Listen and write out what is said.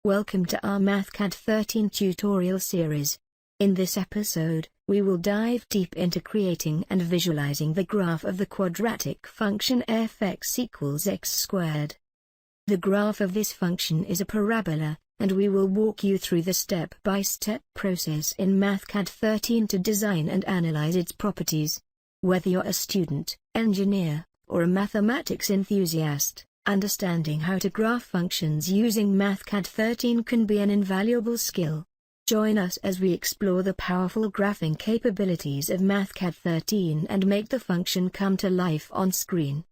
Welcome to our Mathcad 13 tutorial series. In this episode, we will dive deep into creating and visualizing the graph of the quadratic function f(x = x squared). The graph of this function is a parabola, and we will walk you through the step-by-step process in Mathcad 13 to design and analyze its properties. Whether you're a student, engineer, or a mathematics enthusiast, understanding how to graph functions using Mathcad 13 can be an invaluable skill. Join us as we explore the powerful graphing capabilities of Mathcad 13 and make the function come to life on screen.